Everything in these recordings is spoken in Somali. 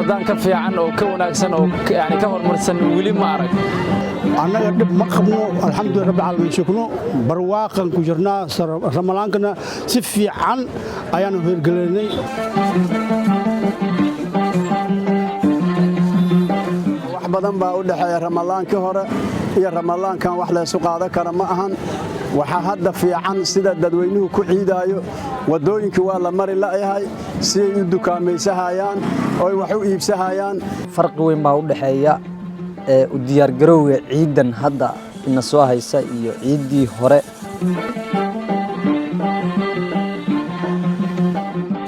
رمضان كفيعان أو كوناكسن أو يعني كهرمرسن ولي ما أرك أنا قد ما قبنا الحمد لله رب العالمين شكرا برواقا كجرنا رمضان كنا سفي عن أيانو هيرجلني badan baa u dhaxeeya Ramadaankii hore iyo Ramadaankan wax la isku qaada kara ma ahan waxa hadda fiican sida dadweynuhu ku ciidaayo wadooyinka waa la mari laayahay si ay u dukaameysahayaan oo wax u iibsahayaan farqi weyn baa u dhaxeeya u diyaar garowga ciidan hadda ina soo haysa iyo ciidii hore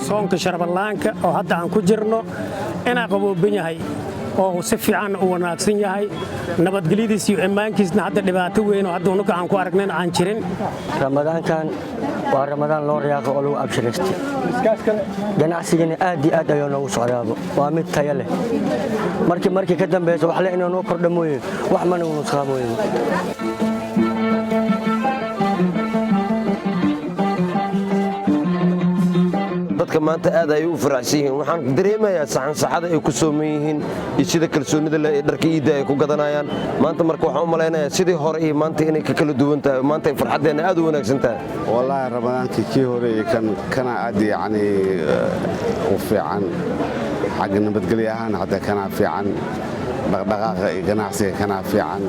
soonka Ramadaanka oo hadda aan ku jirno ina qabooban yahay oo si fiican u wanaagsan yahay nabadgelyadiisa iyo ammaankiisna hadda dhibaato weyn oo hadda uu aan ku aragnay aan jirin Ramadaankan waa Ramadaan loo riyaaqo oo lagu abshiraysto ganacsigana aad iyo aad ayuu noogu socdaabo waa mid tayo leh markii ka dambeeyay wax la inuu noo kordho mooyee wax ma nagu nusqaamoyo dadka maanta aad ay u faraxsan yihiin waxaan dareemayaa saxan-saxada ay ku sooman yihiin iyo sida kalsoonida leh ee dharka iida ay ku gadanayaan maanta marka waxaan u maleynayaa sidii hore iyo maanta inay ka kala duwan tahay maanta ay farxadeena aad u wanaagsan tahay wallahi Ramadaankii kii hore kana aad yani u fiican xagga nabadgelyo ahaan hadda kana fiican dhaqdhaqaaqa iyo ganacsiga kana fiican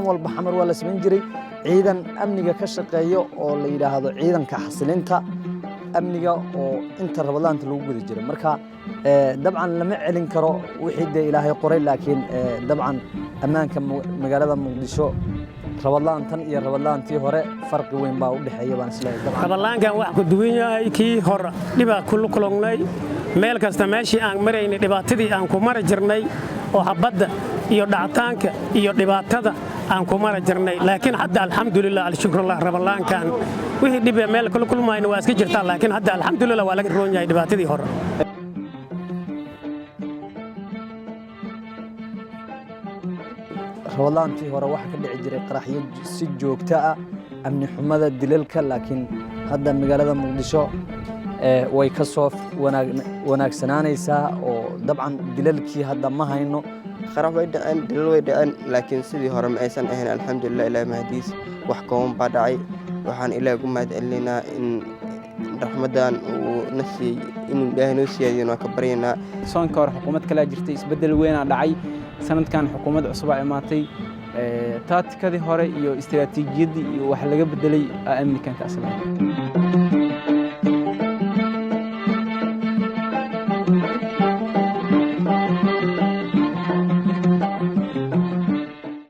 walba xamar wala sameyn jiray ciidan amniga ka shaqeeyo oo la yiraahdo ciidanka xasilinta amniga oo inta Ramadaanta lagu guda jiray marka dabcan lama celin karo wixii Ilaahay qoray laakiin dabcan ammaanka magaalada Muqdisho Ramadaantan iyo Ramadaantii hore farqi weyn baa u dhaxeeya baan isleeyahay dabcan Ramadaankan wax ku duwan yahay kii hore dhiba kulkulnay meel kasta meeshii aan maraynay dhibaatadii aan ku mari jirnay oo habada iyo dhactaanka iyo dhibaatada aan ku mara jirnay laakiin hadda alxamdulillah alshukrillah Ramadaankan wixii dhib meel kala kulmayna waa iska jirtaa laakiin hadda alxamdulillah waa laga roon yahay dhibaatadii hore Ramadaantii hore waxa ka dhici jiray qaraxyo si joogto ah amni xumada dilalka laakiin hadda magaalada Muqdisho way ka soo wanaagsanaanaysaa oo dabcan dilalkii hadda ma hayno خراب ويدعن دليل ويدعن لكن سيدي هرم أيسن إحنا الحمد لله إلى مهديس وحكم بدعي وحن إلى جمعة لنا إن رمضان ونسي إن ده نسي يدينا كبرينا صان كار حكومة كلا جرتي بدل وين دعي سنة كان حكومة أسبوع ماتي تات كذي هراء استراتيجية وحلاقة بدلي أمني كان كأسماء